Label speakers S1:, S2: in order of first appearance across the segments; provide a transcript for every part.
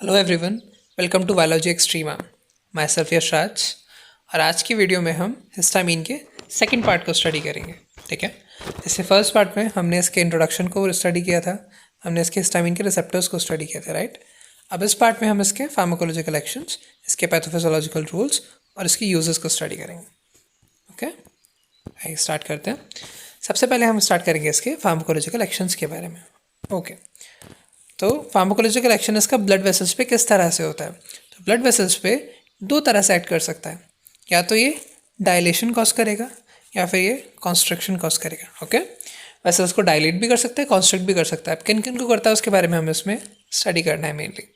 S1: Hello everyone, welcome to biology extrema. Myself Yashraj. और आज की वीडियो में हम हिस्टामीन के सेकंड पार्ट को स्टडी करेंगे। ठीक है, जैसे फर्स्ट पार्ट में हमने इसके इंट्रोडक्शन को स्टडी किया था, हमने इसके हिस्टामीन के रिसेप्टर्स को स्टडी किया था, राइट। अब इस पार्ट में हम इसके फार्माकोलॉजिकल एक्शंस, इसके पैथोफिजियोलॉजिकल रूल्स और इसके यूजेस को स्टडी करेंगे। ओके, आइए स्टार्ट करते हैं। सबसे पहले हम स्टार्ट करेंगे इसके फार्माकोलॉजिकल एक्शंस के बारे में। ओके, तो फार्माकोलॉजिकल एक्शन इसका ब्लड वेसल्स पे किस तरह से होता है। तो ब्लड वेसल्स पे दो तरह से एक्ट कर सकता है, या तो ये डायलेशन कॉज करेगा या फिर ये कॉन्स्ट्रक्शन कॉज करेगा। ओके, वेसल्स को डायलेट भी कर सकता है, कॉन्स्ट्रक्ट भी कर सकता है। किन किन को करता है उसके बारे में हमें इसमें स्टडी करना है मेनली।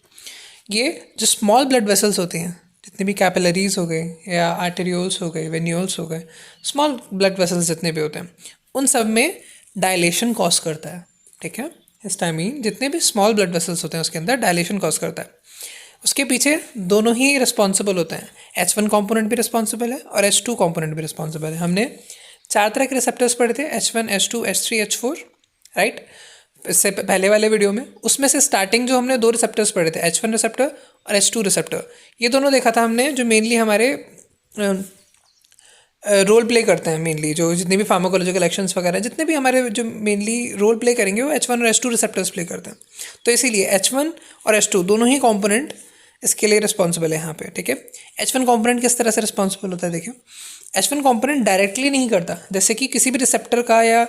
S1: ये जो स्मॉल ब्लड वेसल्स होती हैं, जितने भी कैपिलरीज हो गए या आर्टेरियोल्स हो गए, वेन्यूल्स हो गए, स्मॉल ब्लड वेसल्स जितने भी होते हैं, उन सब में डायलेशन कॉज करता है। ठीक है, हिस्टामीन जितने भी स्मॉल ब्लड वेसल्स होते हैं उसके अंदर डायलेशन कॉज करता है। उसके पीछे दोनों ही रिस्पॉन्सिबल होते हैं। H1 कॉम्पोनेंट भी रिस्पॉन्सिबल है और H2 कॉम्पोनेंट भी रिस्पॉन्सिबल है। हमने 4 तरह के रिसेप्टर्स पढ़े थे, H1, H2, H3, H4, right. इससे पहले वाले वीडियो में उसमें से स्टार्टिंग जो हमने 2 रिसेप्टर्स पढ़े थे, H1 रिसेप्टर और H2 रिसेप्टर, ये दोनों देखा था हमने, जो मेनली हमारे रोल प्ले करते हैं। मेनली जो जितने भी फार्माकोलॉजिकल एक्शंस वगैरह, जितने भी हमारे जो मेनली रोल प्ले करेंगे, वो H1 और H2 रिसेप्टर्स प्ले करते हैं। तो इसीलिए H1 और H2 दोनों ही कंपोनेंट इसके लिए रिस्पॉन्सिबल है यहाँ पे। ठीक है, H1 कंपोनेंट किस तरह से रिस्पॉन्सिबल होता है, देखिए। H1 कंपोनेंट डायरेक्टली नहीं करता, जैसे कि किसी भी रिसेप्टर का या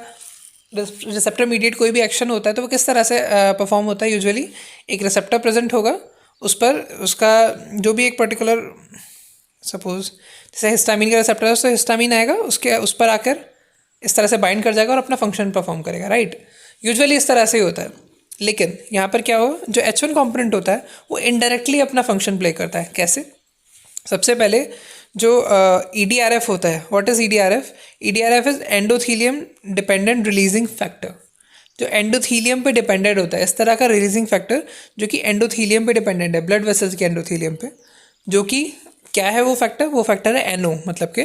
S1: रिसेप्टर मीडिएट कोई भी एक्शन होता है तो वो किस तरह से परफॉर्म होता है। यूजुअली एक रिसेप्टर प्रेजेंट होगा, उस पर उसका जो भी एक पर्टिकुलर, सपोज जैसे हिस्टामीन का रिसेप्टर है, तो हिस्टामीन आएगा, उसके उस पर आकर इस तरह से बाइंड कर जाएगा और अपना फंक्शन परफॉर्म करेगा, राइट। यूजुअली इस तरह से ही होता है। लेकिन यहाँ पर क्या हो, जो H1 कॉम्पोनेंट होता है वो इनडायरेक्टली अपना फंक्शन प्ले करता है। कैसे? सबसे पहले जो EDRF होता है, what is EDRF? EDRF is endothelium dependent releasing factor. जो एंडोथीलियम पे डिपेंडेंट होता है, इस तरह का रिलीजिंग फैक्टर जो कि एंडोथीलियम पे डिपेंडेंट है, ब्लड वेसल्स के एंडोथीलियम पे। जो कि क्या है वो फैक्टर? वो फैक्टर है NO, मतलब के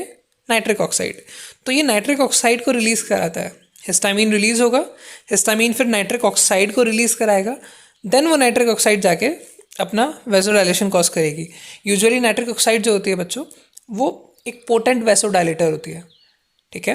S1: नाइट्रिक ऑक्साइड। तो ये नाइट्रिक ऑक्साइड को रिलीज कराता है। हिस्टामीन रिलीज होगा, हिस्टामीन फिर नाइट्रिक ऑक्साइड को रिलीज कराएगा, देन वो नाइट्रिक ऑक्साइड जाके अपना वेसोडाइलेशन कॉज करेगी। यूजुअली नाइट्रिक ऑक्साइड जो होती है बच्चों, वो एक पोटेंट वेसोडाइलेटर होती है। ठीक है,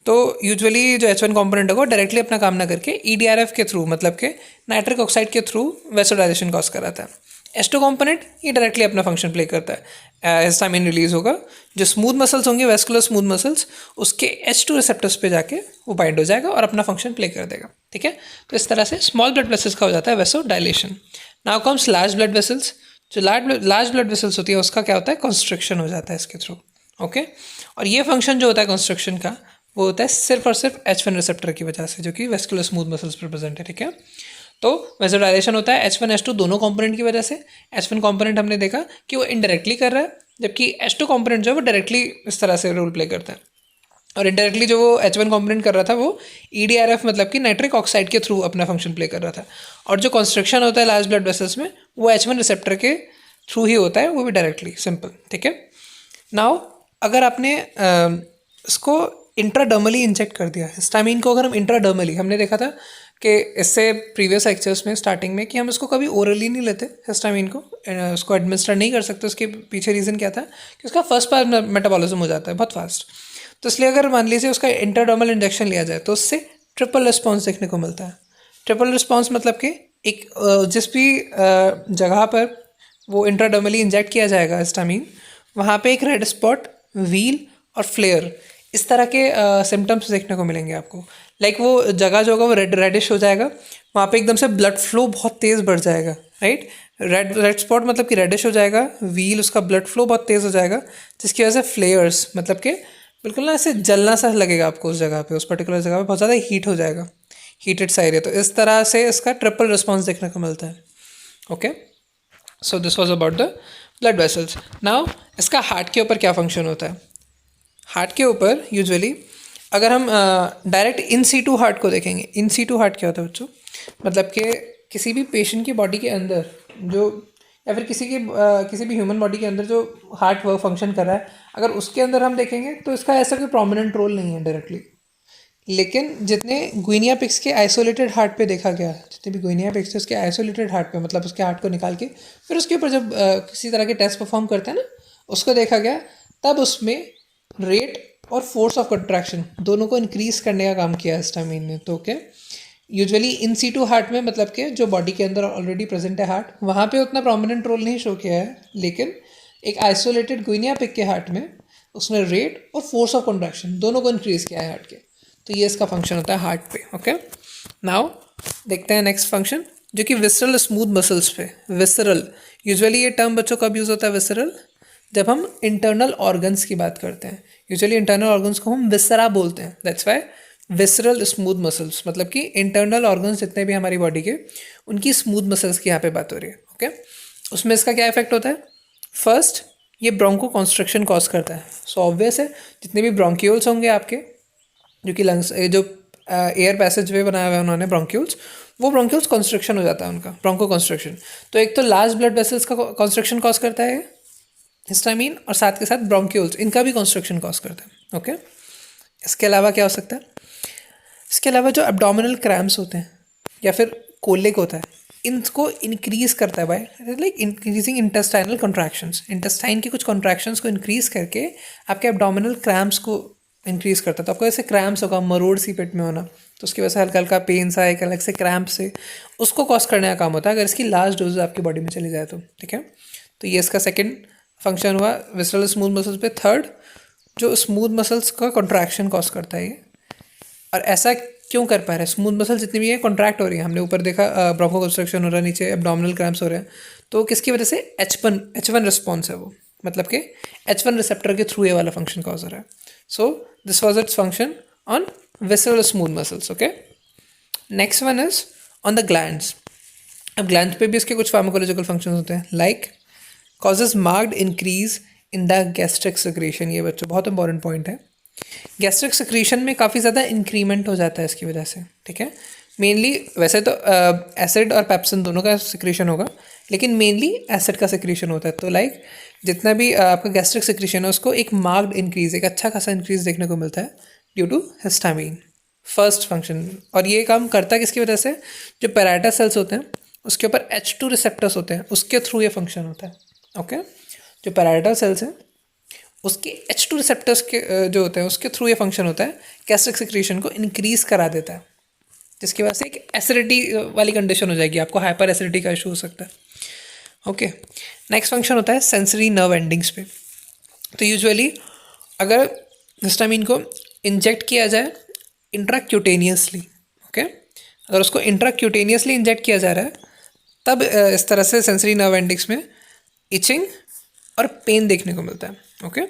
S1: तो यूजुअली जो H1 कॉम्पोनेंट होगा डायरेक्टली अपना काम ना करके EDRF के थ्रू, मतलब के नाइट्रिक ऑक्साइड के थ्रू वेसोडाइलेशन कॉज कराता है। H2 कॉम्पोनेंट ये डायरेक्टली अपना फंक्शन प्ले करता है। हिस्टामीन रिलीज होगा, जो स्मूथ मसल्स होंगे, वेस्कुलर स्मूथ मसल्स, उसके H2 रिसेप्टर्स पे जाके वो बाइंड हो जाएगा और अपना फंक्शन प्ले कर देगा। ठीक है, तो इस तरह से स्मॉल ब्लड वेसल्स का हो जाता है vasodilation. Now comes large blood vessels. जो लार्ज ब्लड वेसल्स होती है उसका क्या होता है? कंस्ट्रक्शन हो जाता है इसके थ्रू। ओके, और ये फंक्शन जो होता है कंस्ट्रक्शन का, वो होता है सिर्फ और सिर्फ H1 रिसेप्टर की वजह से, जो कि वेस्कुलर स्मूथ मसल्स पर प्रेजेंट है। ठीक है, तो वेसोडाइलेशन होता है H1 H2 दोनों कंपोनेंट की वजह से। H1 कंपोनेंट हमने देखा कि वो इनडायरेक्टली कर रहा है, जबकि H2 कंपोनेंट जो है वो डायरेक्टली इस तरह से रोल प्ले करता है। और इनडायरेक्टली जो वो H1 कंपोनेंट कर रहा था वो EDRF, मतलब कि नाइट्रिक ऑक्साइड के थ्रू अपना फंक्शन प्ले कर रहा था। और जो कंस्ट्रक्शन होता है लार्ज ब्लड वेसल्स में, वो H1 रिसेप्टर के थ्रू ही होता है, वो भी डायरेक्टली, सिंपल। ठीक है, नाउ अगर आपने इसको इंट्राडर्मली इंजेक्ट कर दिया, हिस्टामीन को अगर हम इंट्राडर्मली, हमने देखा था कि इससे प्रीवियस लेक्चर्स में स्टार्टिंग में कि हम इसको कभी ओरली नहीं लेते हिस्टामीन को, उसको एडमिनिस्टर नहीं कर सकते। उसके पीछे रीज़न क्या था कि उसका फर्स्ट पास मेटाबॉलिज्म हो जाता है बहुत फास्ट। तो इसलिए अगर मान लीजिए उसका इंट्राडर्मल इंजेक्शन लिया जाए तो उससे ट्रिपल रिस्पॉन्स देखने को मिलता है। ट्रिपल रिस्पॉन्स मतलब कि एक जिस भी जगह पर वो इंट्राडर्मली इंजेक्ट किया जाएगा हिस्टामीन, वहाँ पे एक रेड स्पॉट, व्हील और फ्लेयर, इस तरह के सिम्टम्स देखने को मिलेंगे आपको। लाइक वो जगह जो होगा वो रेडिश हो जाएगा, वहाँ पे एकदम से ब्लड फ्लो बहुत तेज़ बढ़ जाएगा, राइट। रेड स्पॉट मतलब कि रेडिश हो जाएगा, व्हील उसका ब्लड फ्लो बहुत तेज़ हो जाएगा, जिसकी वजह से फ्लेयर्स, मतलब कि बिल्कुल ना ऐसे जलना सा लगेगा आपको उस जगह पे, उस पर्टिकुलर जगह पे बहुत ज़्यादा हीट हो जाएगा, हीटेड सा एरिया। तो इस तरह से इसका ट्रिपल रिस्पॉन्स देखने को मिलता है। Okay, so this was about the blood vessels. Now इसका हार्ट के ऊपर क्या फंक्शन होता है। हार्ट के ऊपर यूजुअली अगर हम डायरेक्ट इन सीटू हार्ट को देखेंगे, इन सीटू हार्ट क्या होता है बच्चों? मतलब कि किसी भी पेशेंट की बॉडी के अंदर जो, या फिर किसी भी ह्यूमन बॉडी के अंदर जो हार्ट वर्क फंक्शन कर रहा है, अगर उसके अंदर हम देखेंगे तो इसका ऐसा कोई प्रोमिनेंट रोल नहीं है डायरेक्टली। लेकिन जितने गुइनिया पिग्स के आइसोलेटेड हार्ट पे देखा गया, जितने भी गुइनिया पिग्स थे उसके आइसोलेटेड हार्ट पे, मतलब उसके हार्ट को निकाल के फिर उसके ऊपर जब किसी तरह के टेस्ट परफॉर्म करते हैं ना, उसको देखा गया, तब उसमें रेट और फोर्स ऑफ कंट्रैक्शन दोनों को इंक्रीज करने का काम किया हिस्टामिन ने। तो क्या यूजुअली इन सीटू हार्ट में, मतलब कि जो बॉडी के अंदर ऑलरेडी प्रेजेंट है हार्ट, वहाँ पे उतना प्रोमिनेंट रोल नहीं शो किया है, लेकिन एक आइसोलेटेड गुइनिया पिग के हार्ट में उसने रेट और फोर्स ऑफ कंट्रैक्शन दोनों को इंक्रीज किया है हार्ट के। तो ये इसका फंक्शन होता है हार्ट पे। ओके, नाउ देखते हैं नेक्स्ट फंक्शन, जो कि विसरल स्मूथ मसल्स पे। विसरल, यूजुअली ये टर्म बच्चों कब यूज़ होता है विसरल? जब हम इंटरनल ऑर्गन्स की बात करते हैं। यूजुअली इंटरनल ऑर्गन्स को हम विसरा बोलते हैं, that's why visceral smooth muscles, मतलब कि इंटरनल ऑर्गन्स जितने भी हमारी बॉडी के, उनकी स्मूथ मसल्स की यहाँ पे बात हो रही है। ओके, उसमें इसका क्या इफेक्ट होता है? फर्स्ट, ये ब्रोंको कॉन्स्ट्रक्शन कॉज करता है। सो ऑब्वियस है, जितने भी ब्रोंक्यूल्स होंगे आपके, जो कि लंग्स, जो एयर पैसेज वे बनाया हुआ है उन्होंने ब्रोंक्यूल्स, वो ब्रोंक्यूल्स कॉन्स्ट्रक्शन हो जाता है उनका, ब्रोंको कॉन्स्ट्रक्शन। तो एक तो लार्ज ब्लड वेसल्स का कॉन्स्ट्रक्शन कॉज करता है हिस्टामिन, और साथ के साथ ब्रोंक्यूल्स, इनका भी कॉन्स्ट्रक्शन कॉज करता है। ओके, इसके अलावा क्या हो सकता है? इसके अलावा जो एब्डोमिनल क्रैम्प्स होते हैं या फिर कोलिक होता है, इनको इंक्रीज करता है by like increasing intestinal contractions. Intestine की कुछ कॉन्ट्रैक्शंस को इंक्रीज करके आपके एब्डोमिनल क्रैम्प्स को इंक्रीज करता है। तो आपको ऐसे क्रैम्प्स होगा, मरोड़ सी पेट में होना, तो उसकी वजह से हल्का हल्का पेन सा, एक अलग से क्रैम्प से, उसको कॉज करने का काम होता है अगर इसकी लार्ज डोज आपकी बॉडी में चली जाए तो। ठीक है, तो ये इसका सेकेंड फंक्शन हुआ विसरल स्मूथ मसल्स पे। थर्ड, जो स्मूथ मसल्स का कॉन्ट्रैक्शन कॉज करता है ये, और ऐसा क्यों कर पा रहे हैं? स्मूथ मसल जितनी भी है कॉन्ट्रैक्ट हो रही है, हमने ऊपर देखा ब्रोंको कंस्ट्रक्शन हो रहा है, नीचे एब्डोमिनल क्रैम्प्स हो रहे हैं, तो किसकी वजह से? H1 रिस्पॉन्स है वो, मतलब कि H1 रिसेप्टर के थ्रू ये वाला फंक्शन कॉज हो रहा है। So this was its function on visceral smooth muscles. Okay, next one is on the glands. अब ग्लैंड्स पे भी इसके कुछ फार्माकोलॉजिकल फंक्शन होते हैं, like causes marked increase in the gastric secretion. ये बच्चों बहुत इंपॉर्टेंट पॉइंट है। गैस्ट्रिक सिक्रीशन में काफ़ी ज़्यादा इंक्रीमेंट हो जाता है इसकी वजह से। ठीक है, मेनली वैसे तो एसिड और पेप्सिन दोनों का सिक्रीशन होगा, लेकिन मेनली एसिड का सिक्रीशन होता है। तो लाइक जितना भी आपका गैस्ट्रिक सिक्रीशन है उसको एक मार्क्ड इंक्रीज, एक अच्छा खासा इंक्रीज देखने को मिलता है due to histamine, first function. और ये काम करता है किसकी वजह से? जो पैराइटल सेल्स होते हैं उसके ऊपर H2 रिसेप्टर्स होते हैं, उसके थ्रू ये फंक्शन होता है। ओके, जो पैराइटल सेल्स हैं उसके H2 रिसेप्टर्स के जो होते हैं उसके थ्रू ये फंक्शन होता है, गैस्ट्रिक सिक्रीशन को इंक्रीज करा देता है, जिसकी वजह से एक एसिडिटी वाली कंडीशन हो जाएगी, आपको हाइपर एसिडिटी का इशू हो सकता है। ओके, नेक्स्ट फंक्शन होता है सेंसरी नर्व एंडिंग्स पे। तो यूजुअली अगर हिस्टामिन को इंजेक्ट किया जाए इंट्राक्यूटेनियसली, ओके, अगर उसको इंट्राक्यूटेनियसली इंजेक्ट किया जा रहा है, तब इस तरह से सेंसरी नर्व एंडिंग्स में इचिंग और पेन देखने को मिलता है। ओके,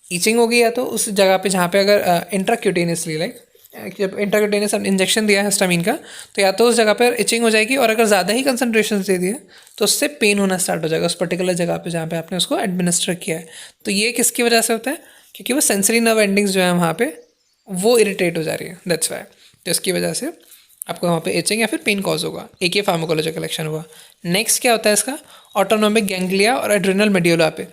S1: ईचिंग होगी या तो उस जगह पे जहाँ पे अगर इंट्राक्यूटेनियसली, लाइक जब इंट्राक्यूटेनियस इंजेक्शन दिया है हिस्टामिन का, तो या तो उस जगह पर इचिंग हो जाएगी, और अगर ज़्यादा ही कंसनट्रेशन दे दिए तो उससे पेन होना स्टार्ट हो जाएगा उस पर्टिकुलर जगह पे जहाँ पे आपने उसको एडमिनिस्टर किया है। तो ये किसकी वजह से होता है? क्योंकि वो सेंसरी नर्व एंडिंग्स जो है वहाँ पे वो इरिटेट हो जा रही है, दैट्स वाई। तो इसकी वजह से आपको वहाँ पे इचिंग या फिर पेन कॉज होगा। एक ये फार्माकोलॉजिकल एक्शन हुआ। नेक्स्ट क्या होता है इसका? ऑटोनॉमिक गैंग्लिया और एड्रिनल मेड्यूला पे।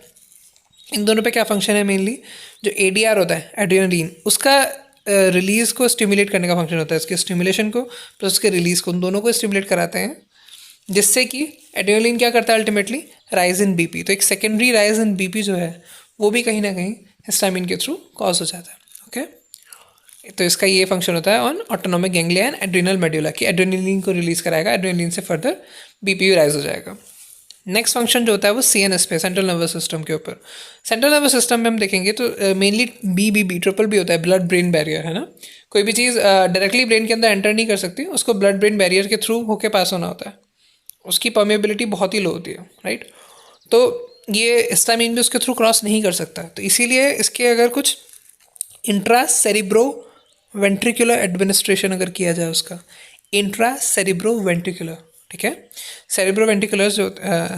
S1: इन दोनों पे क्या फंक्शन है? मेनली जो ADR होता है, एड्रेनलिन, उसका रिलीज़ को स्टिमुलेट करने का फंक्शन होता है, इसके स्टिमुलेशन को प्लस उसके रिलीज़ को, उन दोनों को स्टिमुलेट कराते हैं, जिससे कि एड्रेनलिन क्या करता है अल्टीमेटली? Rise in BP। तो एक सेकेंडरी राइज इन BP जो है वो भी कहीं ना कहीं हिस्टामिन के थ्रू कॉज हो जाता है। ओके, तो इसका ये फंक्शन होता है on autonomic ganglia and adrenal medulla, कि एड्रेनलिन को रिलीज़ कराएगा, एड्रेनलिन से फर्दर BP राइज हो जाएगा। नेक्स्ट फंक्शन जो होता है वो CNS पे, सेंट्रल नर्वस सिस्टम के ऊपर। सेंट्रल नर्वस सिस्टम में हम देखेंगे तो मेनली BBB होता है, ब्लड ब्रेन बैरियर, है ना। कोई भी चीज़ डायरेक्टली ब्रेन के अंदर एंटर नहीं कर सकती, उसको ब्लड ब्रेन बैरियर के थ्रू होके पास होना होता है, उसकी परमेबिलिटी बहुत ही लो होती है, राइट। तो ये हिस्टामिन भी उसके थ्रू क्रॉस नहीं कर सकता, तो इसीलिए इसके अगर कुछ इंट्रा सेरिब्रो वेंट्रिकुलर एडमिनिस्ट्रेशन अगर किया जाए उसका, इंट्रा सेरिब्रो वेंट्रिकुलर, ठीक है। सेरिब्रो वेंट्रिकुलर जो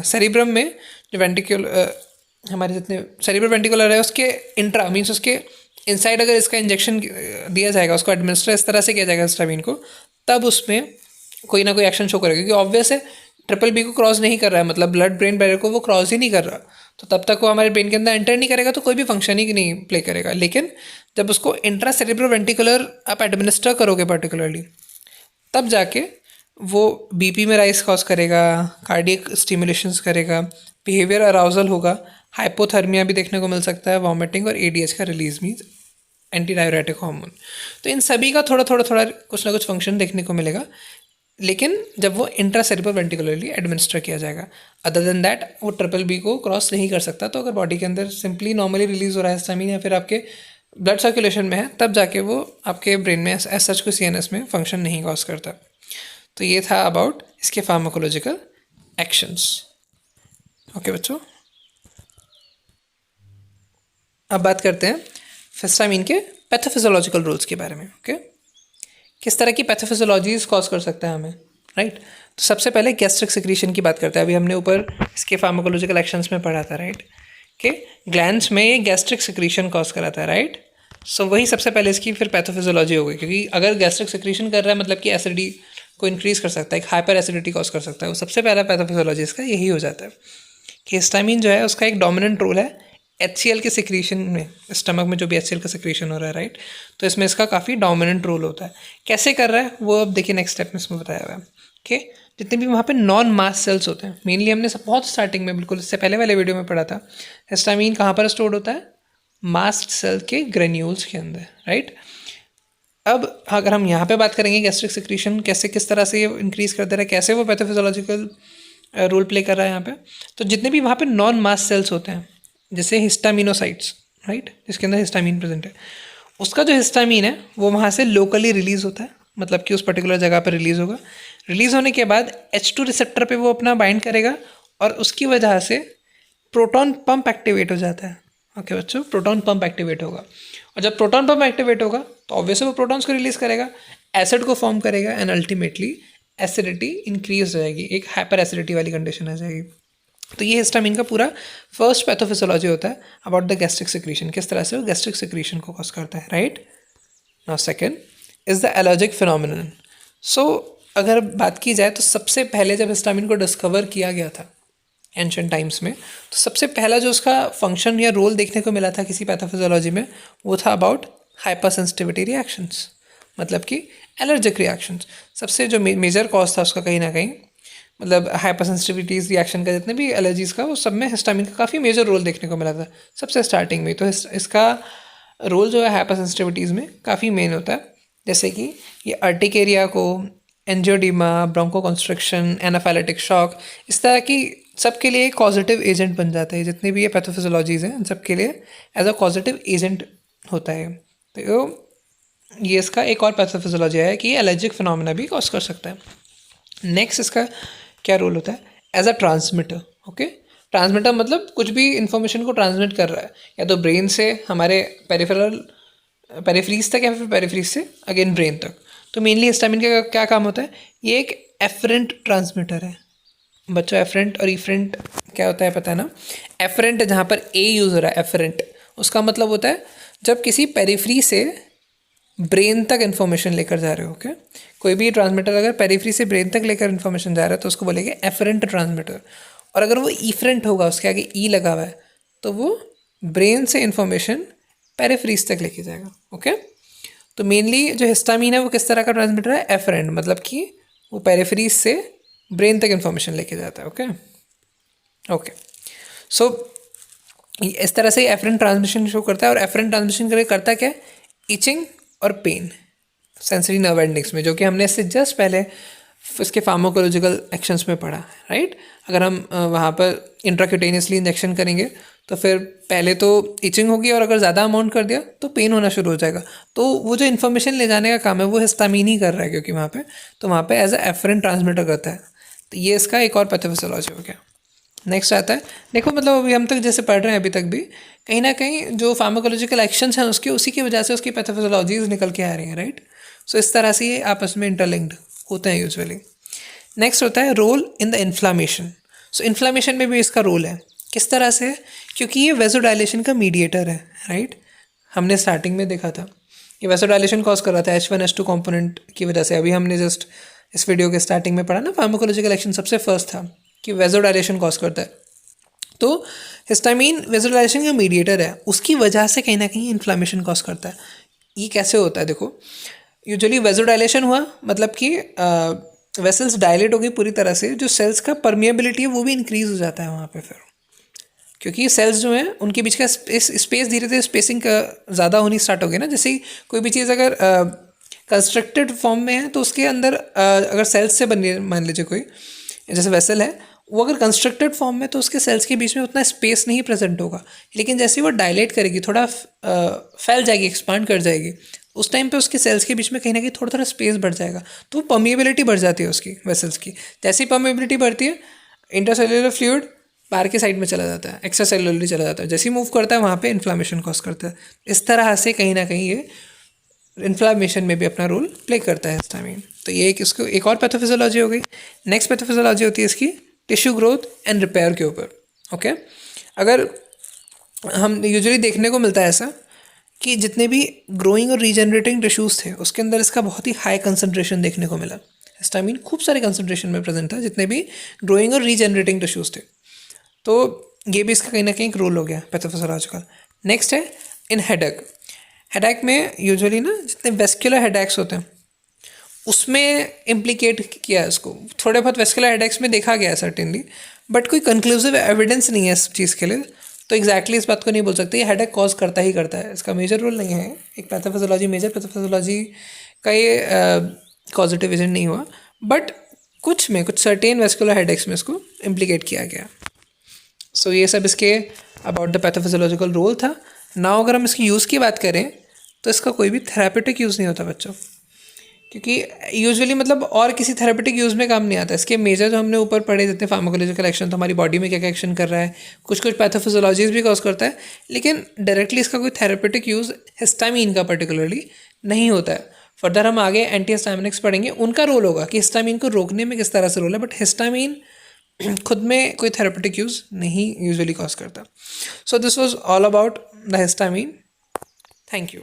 S1: सेरिब्रम में जो वेंट्रिकुलर हमारे जितने सेरिब्रो वेंट्रिकुलर है उसके इंट्रा मीन्स उसके इनसाइड अगर इसका इंजेक्शन दिया जाएगा, उसको एडमिनिस्टर इस तरह से किया जाएगा हिस्टामिन को, तब उसमें कोई ना कोई एक्शन शो करेगा, क्योंकि ऑब्वियस है BBB को क्रॉस नहीं कर रहा है, मतलब ब्लड ब्रेन बैरियर को वो क्रॉस ही नहीं कर रहा, तो तब तक वो हमारे ब्रेन के अंदर एंटर नहीं करेगा तो कोई भी फंक्शन ही नहीं प्ले करेगा। लेकिन जब उसको इंट्रा सेरेब्रो वेंटिकुलर आप एडमिनिस्टर करोगे पर्टिकुलरली, तब जाके वो बीपी में राइस कॉज करेगा, कार्डियक स्टिमुलेशंस करेगा, बिहेवियर अराउजल होगा, हाइपोथर्मिया भी देखने को मिल सकता है, वॉमिटिंग और एडीएच का release means anti diuretic hormone. तो इन सभी का थोड़ा थोड़ा थोड़ा कुछ ना कुछ फंक्शन देखने को मिलेगा, लेकिन जब वो इंट्रा सेरेब्रल वेंटिकुलरली एडमिनिस्टर किया जाएगा। अदर देन दैट वो ट्रिपल बी को क्रॉस नहीं कर सकता। तो अगर बॉडी के अंदर सिंपली नॉर्मली रिलीज हो रहा है हिस्टामिन या फिर आपके ब्लड सर्कुलेशन में है, तब जाके वो आपके ब्रेन में एज सच को सीएनएस में फंक्शन नहीं कॉज करता। तो ये था अबाउट इसके फार्माकोलॉजिकल एक्शंस। ओके बच्चों, अब बात करते हैं हिस्टामिन के पैथोफिजियोलॉजिकल रोल्स के बारे में। ओके, किस तरह की पैथोफिजियोलॉजीज कॉज कर सकता है हमें, राइट। तो सबसे पहले गैस्ट्रिक सिक्रीशन की बात करते हैं। अभी हमने ऊपर इसके फार्माकोलॉजिकल एक्शंस में पढ़ा था, राइट, कि ग्लैंड्स में ये गैस्ट्रिक सिक्रीशन कॉज कराता है, राइट। सो वही सबसे पहले इसकी फिर पैथोफिजियोलॉजी हो गई, क्योंकि अगर गैस्ट्रिक सिक्रीशन कर रहा है मतलब कि एसिडिटी को इंक्रीज कर सकता है, एक हाइपर एसिडिटी कॉज कर सकता है। वो सबसे पहला पैथोफिजियोलॉजी इसका यही हो जाता है कि हिस्टामिन जो है उसका एक डोमिनेंट रोल है HCl के सिक्रीशन में, स्टमक में जो भी HCl का सिक्रीशन हो रहा है, राइट। तो इसमें इसका काफ़ी डोमिनेंट रोल होता है। कैसे कर रहा है वो अब देखिए नेक्स्ट स्टेप में इसमें बताया हुआ है कि जितने भी वहाँ पे नॉन मास्ट सेल्स होते हैं, मेनली हमने सब बहुत स्टार्टिंग में बिल्कुल इससे पहले वाले वीडियो में पढ़ा था, हिस्टामिन कहाँ पर स्टोर्ड होता है, मास्ट सेल के ग्रेन्यूल्स के अंदर, राइट। अब अगर हम यहाँ पे बात करेंगे गैस्ट्रिक सिक्रीशन कैसे किस तरह से ये इंक्रीज कर दे रहा है, कैसे वो पैथोफिजियोलॉजिकल रोल प्ले कर रहा है यहाँ पे, तो जितने भी वहाँ पे नॉन मास्ट सेल्स होते हैं जैसे हिस्टामिनोसाइट्स, राइट, जिसके अंदर हिस्टामिन प्रेजेंट है, उसका जो हिस्टामिन है वो वहाँ से लोकली रिलीज होता है, मतलब कि उस पर्टिकुलर जगह पर रिलीज होगा। रिलीज होने के बाद H2 रिसेप्टर पे वो अपना बाइंड करेगा और उसकी वजह से प्रोटॉन पंप एक्टिवेट हो जाता है। ओके बच्चों, प्रोटॉन पंप एक्टिवेट होगा और जब प्रोटॉन पंप एक्टिवेट होगा तो ऑब्वियसली वो प्रोटॉन्स को रिलीज करेगा, एसिड को फॉर्म करेगा एंड अल्टीमेटली एसिडिटी इंक्रीज हो जाएगी, एक हाइपर एसिडिटी वाली कंडीशन आ जाएगी। तो ये हिस्टामिन का पूरा फर्स्ट पैथोफिजियोलॉजी होता है अबाउट द गैस्ट्रिक सिक्रीशन, किस तरह से वो गैस्ट्रिक सिक्रीशन को कॉज करता है, right. Now second is the allergic phenomenon. So अगर बात की जाए तो सबसे पहले जब हिस्टामिन को डिस्कवर किया गया था एंशिएंट टाइम्स में, तो सबसे पहला जो उसका फंक्शन या रोल देखने को मिला था किसी पैथोफिजियोलॉजी में वो था अबाउट हाइपर सेंसिटिविटी रिएक्शंस, मतलब कि एलर्जिक रिएक्शंस। सबसे जो मेजर कॉज था उसका कहीं ना कहीं, मतलब हाइपर सेंसिटिविटीज़ रिएक्शन का जितने भी एलर्जीज़ का, वो सब में हिस्टामिन का काफ़ी मेजर रोल देखने को मिला था सबसे स्टार्टिंग में। तो इसका रोल जो है हाइपर सेंसिटिविटीज़ में काफ़ी मेन होता है, जैसे कि ये अर्टिकेरिया को, एंजियोडीमा, ब्रोंकोकंस्ट्रिक्शन, एनाफाइलेटिक शॉक, इस तरह की सब के लिए एक पॉजिटिव एजेंट बन जाता है। जितने भी ये पैथोफिजियोलॉजीज़ हैं इन सब के लिए एज अ पॉजिटिव एजेंट होता है। तो ये इसका एक और पैथोफिजियोलॉजी है कि ये एलर्जिक फिनोमेना भी कॉज कर सकता है। नेक्स्ट इसका क्या रोल होता है, as a transmitter. Okay, transmitter मतलब कुछ भी इंफॉर्मेशन को ट्रांसमिट कर रहा है, या तो ब्रेन से हमारे पेरिफेरीज तक या फिर पेरिफेरीज से अगेन ब्रेन तक। तो मेनली हिस्टामिन का क्या काम होता है, ये एक एफरेंट ट्रांसमीटर है। बच्चों एफरेंट और इफरेंट क्या होता है पता है ना। एफरेंट जहाँ पर ए यूज़ हो रहा है, एफरेंट उसका मतलब होता है जब किसी पेरिफेरी से ब्रेन तक इन्फॉर्मेशन लेकर जा रहे हो। ओके, कोई भी ट्रांसमीटर अगर पेरिफेरी से ब्रेन तक लेकर इन्फॉर्मेशन जा रहा है तो उसको बोलेंगे एफरेंट ट्रांसमीटर। और अगर वो इफरेंट होगा, उसके आगे ई लगा हुआ है, तो वो ब्रेन से इन्फॉर्मेशन पेरिफेरीज तक लेके जाएगा। ओके, तो मेनली जो हिस्टामिन है वो किस तरह का ट्रांसमीटर है, एफरेंट, मतलब कि वो पेरिफेरीज से ब्रेन तक इन्फॉर्मेशन लेके जाता है। ओके ओके, सो इस तरह से एफरेंट ट्रांसमिशन शो करता है। और एफरेंट ट्रांसमिशन करता क्या है, इचिंग और पेन सेंसरी नर्व एंडिंग्स में, जो कि हमने इससे जस्ट पहले इसके फार्माकोलॉजिकल एक्शंस में पढ़ा, राइट। अगर हम वहाँ पर इंट्राक्यूटेनियसली इंजेक्शन करेंगे तो फिर पहले तो इचिंग होगी और अगर ज़्यादा अमाउंट कर दिया तो पेन होना शुरू हो जाएगा। तो वो जो इन्फॉर्मेशन ले जाने का काम है वो हिस्टामिन ही कर रहा है, क्योंकि वहाँ पे तो वहाँ पे एज अ एफरेंट ट्रांसमीटर करता है। तो ये इसका एक और पैथोफिजियोलॉजी हो गया। नेक्स्ट आता है, देखो मतलब अभी हम तक जैसे पढ़ रहे हैं अभी तक भी कहीं ना कहीं जो फार्माकोलॉजिकल एक्शंस हैं उसके उसी की वजह से उसकी पैथोफिजियोलॉजीज निकल के आ रही हैं, राइट। सो इस तरह से ये आपस में इंटरलिंक्ड होते हैं यूजुअली। नेक्स्ट होता है role in the inflammation. So inflammation में भी इसका रोल है, किस तरह से है, क्योंकि ये वेसोडाइलेशन का मीडिएटर है, राइट। हमने स्टार्टिंग में देखा था ये वेसोडाइलेशन कॉज कर रहा था H1H2 कंपोनेंट की वजह से। अभी हमने जस्ट इस वीडियो के स्टार्टिंग में पढ़ा ना, फार्माकोलॉजिकल एक्शन सबसे फर्स्ट था कि वेसोडाइलेशन कॉज करता है। तो हिस्टामिन वेसोडाइलेशन का मीडिएटर है, उसकी वजह से कहीं ना कहीं इन्फ्लामेशन कॉज करता है। ये कैसे होता है देखो, यूजुअली वेसोडाइलेशन हुआ मतलब कि वेसल्स डायलेट हो गई पूरी तरह से, जो सेल्स का परमिएबिलिटी है वो भी इंक्रीज हो जाता है वहाँ पे फिर, क्योंकि सेल्स जो हैं उनके बीच का स्पेस धीरे धीरे स्पेसिंग ज़्यादा होनी स्टार्ट हो गई ना। जैसे कोई भी चीज़ अगर कंस्ट्रक्टेड फॉर्म में है तो उसके अंदर अगर सेल्स से बनी, मान लीजिए कोई जैसे वेसल है, वो अगर कंस्ट्रक्टेड फॉर्म में तो उसके सेल्स के बीच में उतना स्पेस नहीं प्रेजेंट होगा, लेकिन जैसे वो डायलेट करेगी, थोड़ा फैल जाएगी, एक्सपांड कर जाएगी, उस टाइम पे उसके सेल्स के बीच में कहीं ना कहीं थोड़ा थोड़ा स्पेस बढ़ जाएगा, तो परमिएबिलिटी बढ़ जाती है उसकी वेसल्स की। जैसे ही परमिएबिलिटी बढ़ती है, इंटरसेल्युलर फ्लूइड बाहर के साइड में चला जाता है, एक्स्ट्रा सेलुलरली चला जाता है, जैसे ही मूव करता है वहाँ पे इन्फ्लामेशन कॉज करता है। इस तरह से कहीं ना कहीं ये इन्फ्लामेशन में भी अपना रोल प्ले करता है हिस्टामिन। तो ये इसको एक और पैथोफिजियोलॉजी हो गई। नेक्स्ट पैथोफिजियोलॉजी होती है इसकी टिश्यू ग्रोथ एंड रिपेयर के ऊपर। ओके, अगर हम यूजुअली देखने को मिलता है ऐसा कि जितने भी ग्रोइंग और रीजनरेटिंग टिश्यूज़ थे उसके अंदर इसका बहुत ही हाई कंसंट्रेशन देखने को मिला। हिस्टामिन खूब सारे कंसंट्रेशन में प्रेजेंट था जितने भी ग्रोइंग और रीजनरेटिंग टिश्यूज़ थे, तो ये भी इसका कहीं ना कहीं एक रोल हो गया पैथोफिजियोलॉजिकल। नेक्स्ट है इन हेडेक। हेडेक में यूजुअली ना जितने वेस्कुलर हेडेक्स होते हैं उसमें इम्प्लीकेट किया है इसको। थोड़े बहुत वेस्कुलर हेडेक्स में देखा गया है सर्टेनली, बट कोई कंक्लूसिव एविडेंस नहीं है इस चीज़ के लिए, तो एग्जैक्टली इस बात को नहीं बोल सकते ये हेडेक कॉज करता ही करता है, इसका मेजर रोल नहीं है। एक पैथोफिजियोलॉजी मेजर पैथोफिजियोलॉजी का ये पॉजिटिव एजेंट नहीं हुआ, बट कुछ सर्टेन वेस्कुलर हेडेक्स में इसको इम्प्लीकेट किया गया। सो ये सब इसके अबाउट द पैथोफिजियोलॉजिकल रोल था। नाउ अगर हम इसकी यूज़ की बात करें तो इसका कोई भी थेरापेटिक यूज़ नहीं होता बच्चों, क्योंकि यूजुअली मतलब और किसी थेरापेटिक यूज़ में काम नहीं आता। इसके मेजर जो हमने ऊपर पढ़े जितने फार्माकोलॉजिकल एक्शन, तो हमारी बॉडी में क्या क्या एक्शन कर रहा है, कुछ पैथोफिजियोलॉजीज भी कॉज करता है, लेकिन डायरेक्टली इसका कोई थेरापेटिक यूज़ हिस्टामिन का पर्टिकुलरली नहीं होता है। फर्दर हम आगे एंटी हिस्टामिनिक्स पढ़ेंगे, उनका रोल होगा कि हिस्टामिन को रोकने में किस तरह से रोल है, बट हिस्टामिन खुद में कोई थेरापेटिक यूज़ नहीं यूजुअली कॉज करता। So this was all about the histamine. Thank you.